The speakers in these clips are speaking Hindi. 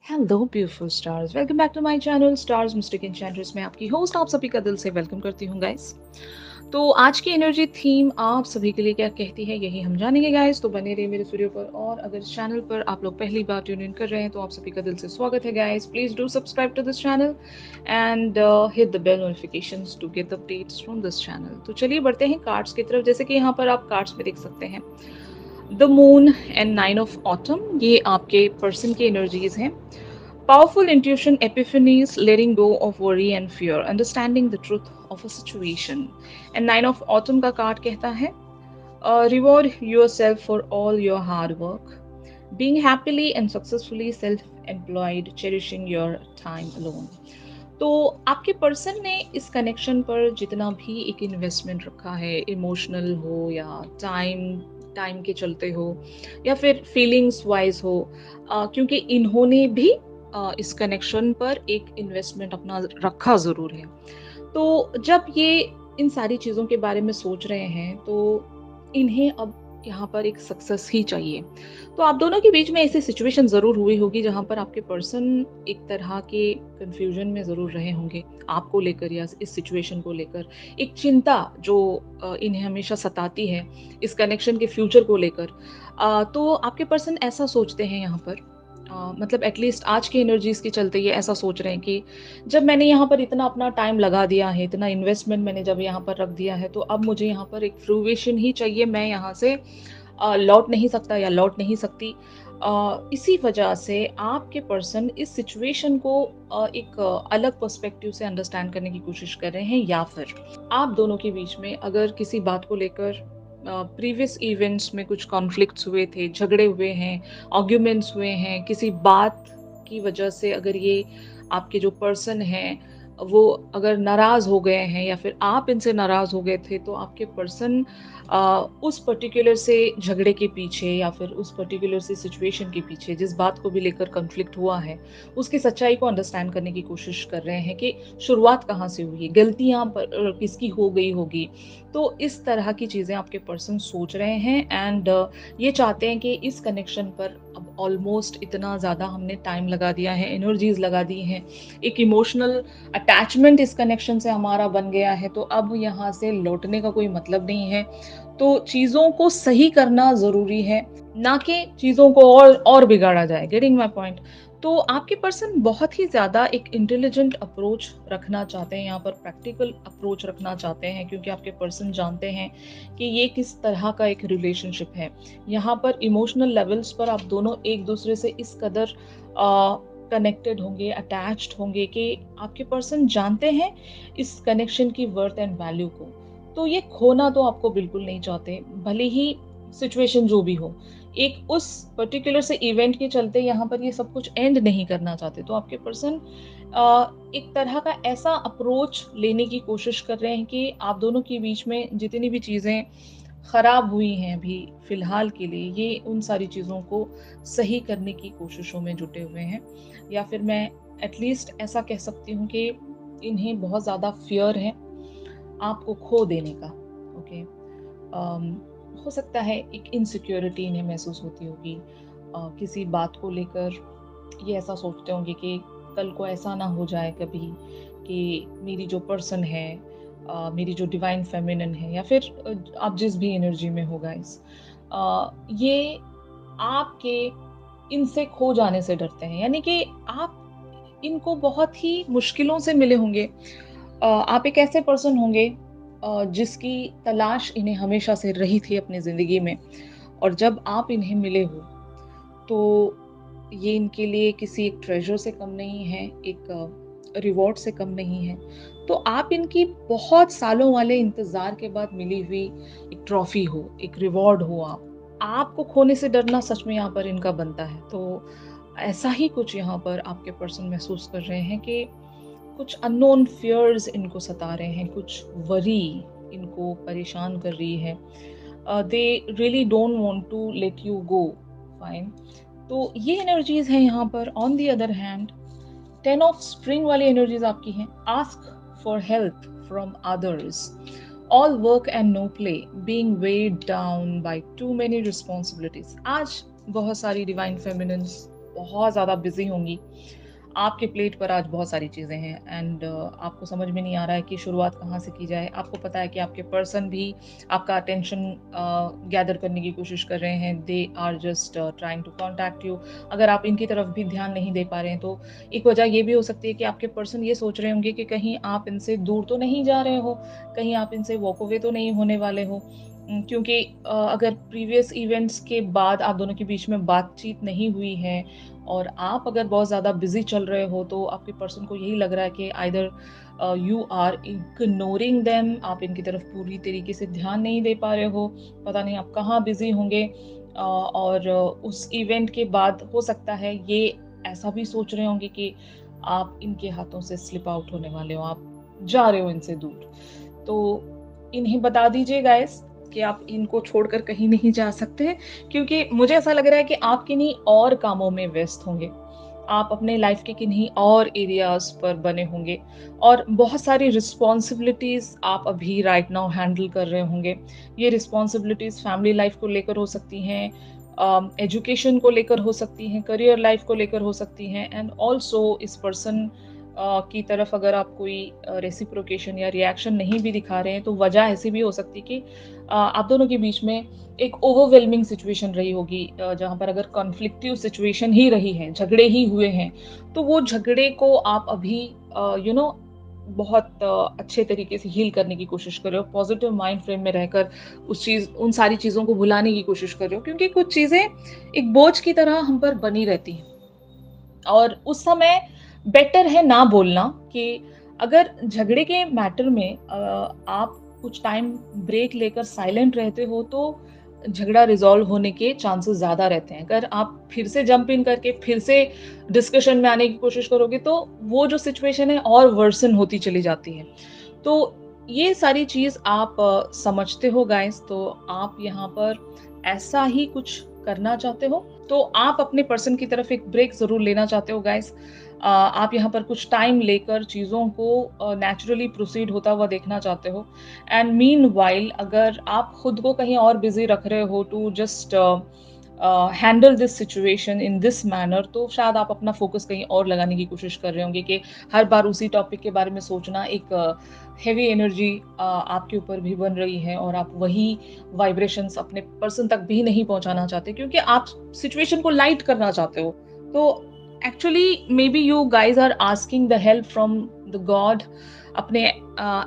Hello beautiful stars, welcome back to my channel stars mystic enchantress. मैं आपकी होस्ट आप सभी का दिल से वेलकम करती हूँ गाइस। तो आज की एनर्जी थीम आप सभी के लिए क्या कहती है, यही हम जानेंगे गाइस। तो बने रहिए मेरे वीडियो पर, और अगर इस चैनल पर आप लोग पहली बार ट्यून इन कर रहे हैं तो आप सभी का दिल से स्वागत है guys. Please do subscribe to this channel and hit the bell notifications to get updates from this channel. तो चलिए बढ़ते हैं कार्ड्स की तरफ। जैसे कि यहाँ पर आप कार्ड्स में देख सकते हैं the moon and 9 of autumn, ये आपके पर्सन की एनर्जीज हैं। Powerful intuition, epiphanies, letting go of worry and fear, understanding the truth of a situation. And 9 of Autumn का कार्ड कहता है reward yourself for all your hard work, being happily and successfully self-employed, cherishing your time alone. तो आपके पर्सन ने इस कनेक्शन पर जितना भी एक इन्वेस्टमेंट रखा है, इमोशनल हो या टाइम टाइम के चलते हो या फिर फीलिंग्स वाइज हो, क्योंकि इन्होंने भी इस कनेक्शन पर एक इन्वेस्टमेंट अपना रखा ज़रूर है। तो जब ये इन सारी चीज़ों के बारे में सोच रहे हैं तो इन्हें अब यहाँ पर एक सक्सेस ही चाहिए। तो आप दोनों के बीच में ऐसी सिचुएशन ज़रूर हुई होगी जहाँ पर आपके पर्सन एक तरह के कन्फ्यूजन में ज़रूर रहे होंगे आपको लेकर या इस सिचुएशन को लेकर। एक चिंता जो इन्हें हमेशा सताती है इस कनेक्शन के फ्यूचर को लेकर। तो आपके पर्सन ऐसा सोचते हैं यहाँ पर, मतलब एटलीस्ट आज की एनर्जीज के चलते ये ऐसा सोच रहे हैं कि जब मैंने यहाँ पर इतना अपना टाइम लगा दिया है, इतना इन्वेस्टमेंट मैंने जब यहाँ पर रख दिया है, तो अब मुझे यहाँ पर एक फ्रूवेशन ही चाहिए। मैं यहाँ से लौट नहीं सकता या लौट नहीं सकती। इसी वजह से आपके पर्सन इस सिचुएशन को एक अलग पर्सपेक्टिव से अंडरस्टैंड करने की कोशिश कर रहे हैं, या फिर आप दोनों के बीच में अगर किसी बात को लेकर प्रीवियस इवेंट्स में कुछ कॉन्फ्लिक्ट्स हुए थे, झगड़े हुए हैं, आर्ग्यूमेंट्स हुए हैं, किसी बात की वजह से अगर ये आपके जो पर्सन हैं वो अगर नाराज़ हो गए हैं या फिर आप इनसे नाराज़ हो गए थे, तो आपके पर्सन उस पर्टिकुलर से झगड़े के पीछे या फिर उस पर्टिकुलर से सिचुएशन के पीछे जिस बात को भी लेकर कॉन्फ्लिक्ट हुआ है उसकी सच्चाई को अंडरस्टैंड करने की कोशिश कर रहे हैं कि शुरुआत कहाँ से हुई है, गलतियाँ किसकी हो गई होगी। तो इस तरह की चीज़ें आपके पर्सन सोच रहे हैं एंड ये चाहते हैं कि इस कनेक्शन पर अब ऑलमोस्ट इतना ज़्यादा हमने टाइम लगा दिया है, एनर्जीज लगा दी हैं, एक इमोशनल अटैचमेंट इस कनेक्शन से हमारा बन गया है, तो अब यहाँ से लौटने का कोई मतलब नहीं है। तो चीज़ों को सही करना ज़रूरी है, ना कि चीज़ों को और बिगाड़ा जाए। Getting my point? तो आपके पर्सन बहुत ही ज़्यादा एक इंटेलिजेंट अप्रोच रखना चाहते हैं, यहाँ पर प्रैक्टिकल अप्रोच रखना चाहते हैं, क्योंकि आपके पर्सन जानते हैं कि ये किस तरह का एक रिलेशनशिप है। यहाँ पर इमोशनल लेवल्स पर आप दोनों एक दूसरे से इस कदर कनेक्टेड होंगे, अटैच्ड होंगे कि आपके पर्सन जानते हैं इस कनेक्शन की वर्थ एंड वैल्यू को। तो ये खोना तो आपको बिल्कुल नहीं चाहते, भले ही सिचुएशन जो भी हो। एक उस पर्टिकुलर से इवेंट के चलते यहाँ पर ये सब कुछ एंड नहीं करना चाहते। तो आपके पर्सन एक तरह का ऐसा अप्रोच लेने की कोशिश कर रहे हैं कि आप दोनों के बीच में जितनी भी चीज़ें खराब हुई हैं अभी फिलहाल के लिए, ये उन सारी चीज़ों को सही करने की कोशिशों में जुटे हुए हैं। या फिर मैं एटलीस्ट ऐसा कह सकती हूँ कि इन्हें बहुत ज़्यादा फियर है आपको खो देने का। ओके, हो सकता है एक इनसिक्योरिटी इन्हें महसूस होती होगी किसी बात को लेकर। ये ऐसा सोचते होंगे कि कल को ऐसा ना हो जाए कभी कि मेरी जो पर्सन है, मेरी जो डिवाइन फेमिनिन है, या फिर आप जिस भी एनर्जी में हो गाइस, ये आपके इनसे खो जाने से डरते हैं। यानी कि आप इनको बहुत ही मुश्किलों से मिले होंगे। आप एक ऐसे पर्सन होंगे जिसकी तलाश इन्हें हमेशा से रही थी अपनी ज़िंदगी में, और जब आप इन्हें मिले हो तो ये इनके लिए किसी एक ट्रेजर से कम नहीं है, एक रिवॉर्ड से कम नहीं है। तो आप इनकी बहुत सालों वाले इंतज़ार के बाद मिली हुई एक ट्रॉफ़ी हो, एक रिवॉर्ड हो। आपको खोने से डरना सच में यहाँ पर इनका बनता है। तो ऐसा ही कुछ यहाँ पर आपके पर्सन महसूस कर रहे हैं कि कुछ अननोन फियर्स इनको सता रहे हैं, कुछ वरी इनको परेशान कर रही है। They really don't want to let you go. Fine, तो ये एनर्जीज हैं यहाँ पर। On the other hand 10 of spring वाली एनर्जीज आपकी हैं। Ask for help from others, all work and no play, being weighed down by too many responsibilities. आज बहुत सारी डिवाइन फेमिनिन्स बहुत ज़्यादा बिज़ी होंगी। आपके प्लेट पर आज बहुत सारी चीज़ें हैं एंड आपको समझ में नहीं आ रहा है कि शुरुआत कहाँ से की जाए। आपको पता है कि आपके पर्सन भी आपका अटेंशन गैदर करने की कोशिश कर रहे हैं। They are just trying to contact you. अगर आप इनकी तरफ भी ध्यान नहीं दे पा रहे हैं तो एक वजह ये भी हो सकती है कि आपके पर्सन ये सोच रहे होंगे कि कहीं आप इनसे दूर तो नहीं जा रहे हो, कहीं आप इनसे वॉक अवे तो नहीं होने वाले हो। क्योंकि अगर प्रीवियस इवेंट्स के बाद आप दोनों के बीच में बातचीत नहीं हुई है और आप अगर बहुत ज़्यादा बिज़ी चल रहे हो तो आपके पर्सन को यही लग रहा है कि either you are ignoring them, आप इनकी तरफ पूरी तरीके से ध्यान नहीं दे पा रहे हो, पता नहीं आप कहाँ बिज़ी होंगे। और उस इवेंट के बाद हो सकता है ये ऐसा भी सोच रहे होंगे कि आप इनके हाथों से स्लिप आउट होने वाले हो, आप जा रहे हो इनसे दूर। तो इन्हें बता दीजिए गाइस कि आप इनको छोड़कर कहीं नहीं जा सकते, क्योंकि मुझे ऐसा लग रहा है कि आप किन्हीं और कामों में व्यस्त होंगे। आप अपने लाइफ के किन्हीं और एरियाज़ पर बने होंगे और बहुत सारी रिस्पॉन्सिबिलिटीज़ आप अभी राइट नाउ हैंडल कर रहे होंगे। ये रिस्पॉन्सिबिलिटीज़ फैमिली लाइफ को लेकर हो सकती हैं, एजुकेशन को लेकर हो सकती हैं, करियर लाइफ को लेकर हो सकती हैं एंड ऑल्सो इस पर्सन की तरफ अगर आप कोई रेसिप्रोकेशन या रिएक्शन नहीं भी दिखा रहे हैं तो वजह ऐसी भी हो सकती है कि आप दोनों के बीच में एक ओवरवेलमिंग सिचुएशन रही होगी, जहाँ पर अगर कॉन्फ्लिक्टिव सिचुएशन ही रही है, झगड़े ही हुए हैं, तो वो झगड़े को आप अभी बहुत अच्छे तरीके से हील करने की कोशिश कर रहे हो, पॉजिटिव माइंड फ्रेम में रहकर उन सारी चीज़ों को भुलाने की कोशिश कर रहे हो, क्योंकि कुछ चीज़ें एक बोझ की तरह हम पर बनी रहती हैं और उस समय बेटर है ना बोलना कि अगर झगड़े के मैटर में आप कुछ टाइम ब्रेक लेकर साइलेंट रहते हो तो झगड़ा रिजॉल्व होने के चांसेस ज़्यादा रहते हैं। अगर आप फिर से जंप इन करके फिर से डिस्कशन में आने की कोशिश करोगे तो वो जो सिचुएशन है और वर्सन होती चली जाती है। तो ये सारी चीज़ आप समझते हो गाइस, तो आप यहाँ पर ऐसा ही कुछ करना चाहते हो, तो आप अपने पर्सन की तरफ एक ब्रेक ज़रूर लेना चाहते हो गाइस। आप यहाँ पर कुछ टाइम लेकर चीज़ों को नेचुरली प्रोसीड होता हुआ देखना चाहते हो एंड मीनवाइल अगर आप खुद को कहीं और बिज़ी रख रहे हो to just handle this situation in this manner, तो शायद आप अपना फोकस कहीं और लगाने की कोशिश कर रहे होंगे कि हर बार उसी टॉपिक के बारे में सोचना एक हेवी एनर्जी आपके ऊपर भी बन रही है और आप वही वाइब्रेशंस अपने पर्सन तक भी नहीं पहुंचाना चाहते क्योंकि आप सिचुएशन को लाइट करना चाहते हो। तो actually maybe you guys are asking the help from the God. अपने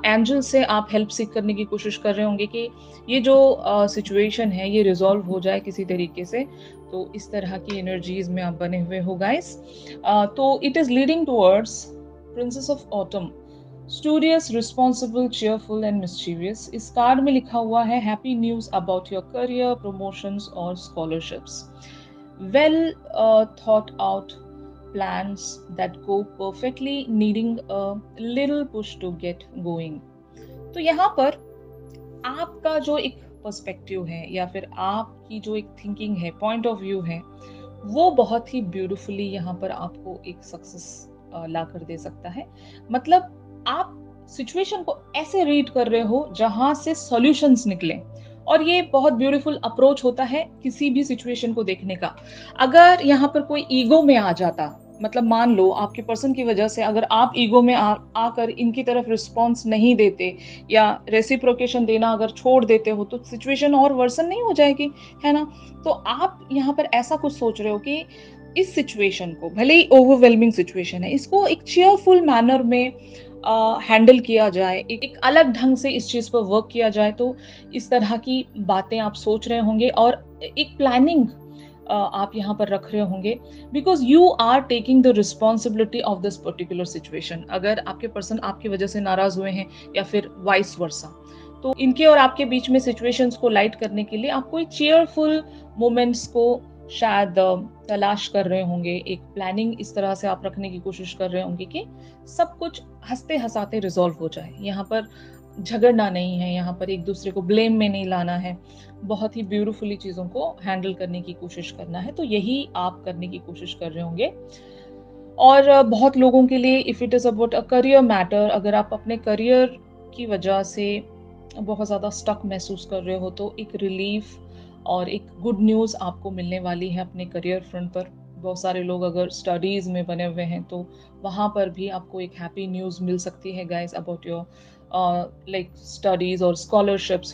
एंजल से आप हेल्प सीख करने की कोशिश कर रहे होंगे कि ये जो सिचुएशन है ये रिजॉल्व हो जाए किसी तरीके से। तो इस तरह की एनर्जीज में आप बने हुए हो गाइस। तो it is leading towards princess of autumn, studious, responsible, cheerful and mischievous. इस कार्ड में लिखा हुआ है happy news about your career, promotions और scholarships, well thought out plans that go perfectly, needing a little push to get going। तो यहाँ पर आपका जो एक पर्सपेक्टिव है या फिर आपकी जो एक थिंकिंग है, पॉइंट ऑफ व्यू है, वो बहुत ही ब्यूटीफुली यहाँ पर आपको एक सक्सेस ला कर दे सकता है। मतलब आप सिचुएशन को ऐसे रीड कर रहे हो जहां से सॉल्यूशंस निकले और ये बहुत ब्यूटीफुल अप्रोच होता है किसी भी सिचुएशन को देखने का। अगर यहाँ पर कोई ईगो में आ जाता, मतलब मान लो आपके पर्सन की वजह से अगर आप ईगो में आकर इनकी तरफ रिस्पॉन्स नहीं देते या रेसिप्रोकेशन देना अगर छोड़ देते हो तो सिचुएशन और वर्सन नहीं हो जाएगी, है ना। तो आप यहाँ पर ऐसा कुछ सोच रहे हो कि इस सिचुएशन को, भले ही ओवरवेलमिंग सिचुएशन है, इसको एक चीयरफुल मैनर में हैंडल किया जाए, एक अलग ढंग से इस चीज पर वर्क किया जाए। तो इस तरह की बातें आप सोच रहे होंगे और एक प्लानिंग आप यहाँ पर रख रहे होंगे because you are taking the responsibility of this particular situation. अगर आपके पर्सन आपकी वजह से नाराज हुए हैं या फिर वाइस वर्सा, तो इनके और आपके बीच में सिचुएशंस को लाइट करने के लिए आप कोई चीयरफुल मोमेंट्स को शायद तलाश कर रहे होंगे। एक प्लानिंग इस तरह से आप रखने की कोशिश कर रहे होंगे कि सब कुछ हंसते हंसाते रिजॉल्व हो जाए। यहाँ पर झगड़ना नहीं है, यहाँ पर एक दूसरे को ब्लेम में नहीं लाना है, बहुत ही ब्यूटीफुली चीज़ों को हैंडल करने की कोशिश करना है। तो यही आप करने की कोशिश कर रहे होंगे। और बहुत लोगों के लिए if it is about a career matter, अगर आप अपने करियर की वजह से बहुत ज़्यादा स्टक महसूस कर रहे हो तो एक रिलीफ और एक गुड न्यूज़ आपको मिलने वाली है अपने करियर फ्रंट पर। बहुत सारे लोग अगर स्टडीज़ में बने हुए हैं तो वहाँ पर भी आपको एक हैप्पी न्यूज़ मिल सकती है guys about your like studies और स्कॉलरशिप्स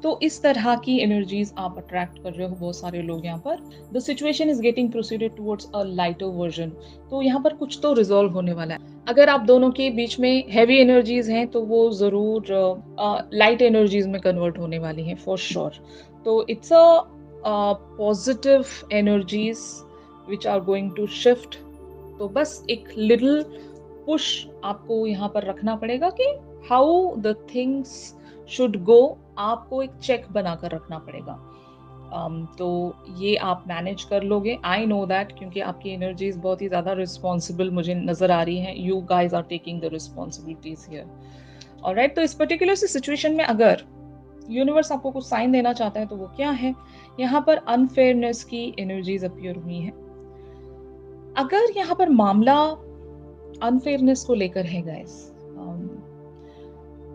तो इस तरह की एनर्जीज आप अट्रैक्ट कर रहे हो बहुत सारे लोग यहाँ पर। The situation is getting proceeded towards a lighter version, तो यहाँ पर कुछ तो रिजॉल्व होने वाला है। अगर आप दोनों के बीच में हैवी एनर्जीज हैं तो वो ज़रूर लाइट एनर्जीज में कन्वर्ट होने वाली हैं फॉर श्योर। तो it's a positive energies which are going to shift. तो बस एक लिटिल पुश आपको यहाँ पर रखना पड़ेगा कि how the things should go, आपको एक चेक बनाकर रखना पड़ेगा। तो ये आप मैनेज कर लोगे, आई नो दैट, क्योंकि आपकी एनर्जीज बहुत ही ज़्यादा रिस्पॉन्सिबल मुझे नज़र आ रही हैं। You guys are taking the responsibilities here. Alright, तो इस पर्टिकुलर सी सिचुएशन में अगर यूनिवर्स आपको कुछ साइन देना चाहता है तो वो क्या है? यहाँ पर अनफेयरनेस की एनर्जीज अपीयर हुई है। अगर यहाँ पर मामला अनफेयरनेस को लेकर है गाइस,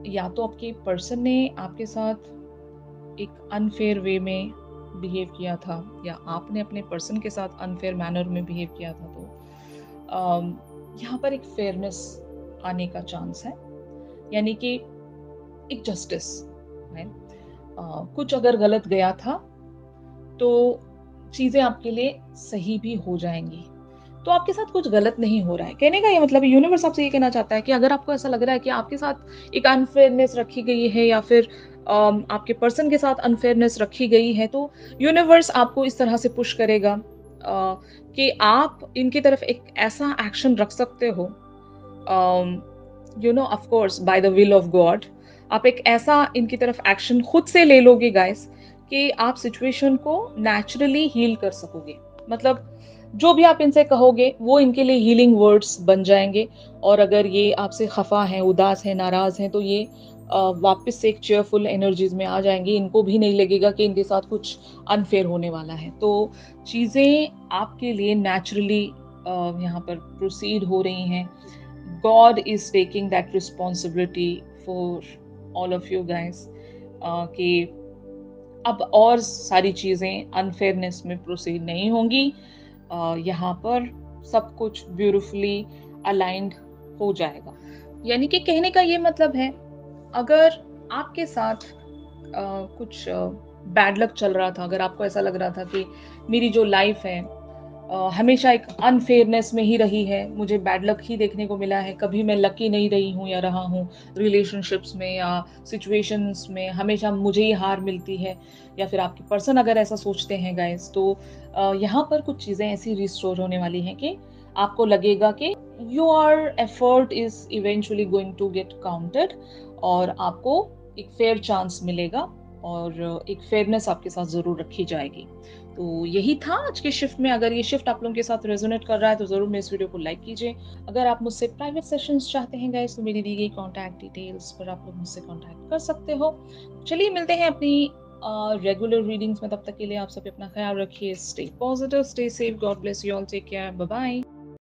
या तो आपके पर्सन ने आपके साथ एक अनफेयर वे में बिहेव किया था या आपने अपने पर्सन के साथ अनफेयर मैनर में बिहेव किया था, तो यहाँ पर एक फेयरनेस आने का चांस है, यानी कि एक जस्टिस है। कुछ अगर गलत गया था तो चीज़ें आपके लिए सही भी हो जाएंगी। तो आपके साथ कुछ गलत नहीं हो रहा है, कहने का ये मतलब यूनिवर्स आपसे ये कहना चाहता है कि अगर आपको ऐसा लग रहा है कि आपके साथ एक अनफेयरनेस रखी गई है या फिर आपके पर्सन के साथ अनफेयरनेस रखी गई है, तो यूनिवर्स आपको इस तरह से पुश करेगा कि आप इनकी तरफ एक ऐसा एक्शन रख सकते हो, of course by the will of God. आप एक ऐसा इनकी तरफ एक्शन खुद से ले लोगे गाइस कि आप सिचुएशन को नेचुरली हील कर सकोगे। मतलब जो भी आप इनसे कहोगे वो इनके लिए हीलिंग वर्ड्स बन जाएंगे। और अगर ये आपसे खफा हैं, उदास हैं, नाराज हैं, तो ये वापस से एक चेयरफुल एनर्जीज में आ जाएंगे। इनको भी नहीं लगेगा कि इनके साथ कुछ अनफेयर होने वाला है। तो चीज़ें आपके लिए नेचुरली यहाँ पर प्रोसीड हो रही हैं। God is taking that responsibility for all of you guys कि अब और सारी चीज़ें अनफेयरनेस में प्रोसीड नहीं होंगी। यहाँ पर सब कुछ ब्यूटिफुली अलाइंड हो जाएगा। यानी कि कहने का ये मतलब है, अगर आपके साथ कुछ बैड लक चल रहा था, अगर आपको ऐसा लग रहा था कि मेरी जो लाइफ है हमेशा एक अनफेयरनेस में ही रही है, मुझे बैड लक ही देखने को मिला है, कभी मैं लकी नहीं रही हूँ या रहा हूँ रिलेशनशिप्स में या सिचुएशंस में, हमेशा मुझे ही हार मिलती है, या फिर आपके पर्सन अगर ऐसा सोचते हैं गाइस, तो यहाँ पर कुछ चीज़ें ऐसी रिस्टोर होने वाली हैं कि आपको लगेगा कि your effort is eventually going to get counted और आपको एक फेयर चांस मिलेगा और एक फेयरनेस आपके साथ ज़रूर रखी जाएगी। तो यही था आज के शिफ्ट में। अगर ये शिफ्ट आप लोगों के साथ रेजोनेट कर रहा है तो ज़रूर मेरे इस वीडियो को लाइक कीजिए। अगर आप मुझसे प्राइवेट सेशंस चाहते हैं गाइस तो मेरी दी गई कॉन्टैक्ट डिटेल्स पर आप लोग मुझसे कॉन्टैक्ट कर सकते हो। चलिए मिलते हैं अपनी रेगुलर रीडिंग्स में। तब तक के लिए आप सब अपना ख्याल रखिए। Stay positive, stay safe, God bless you all, take care, bye bye.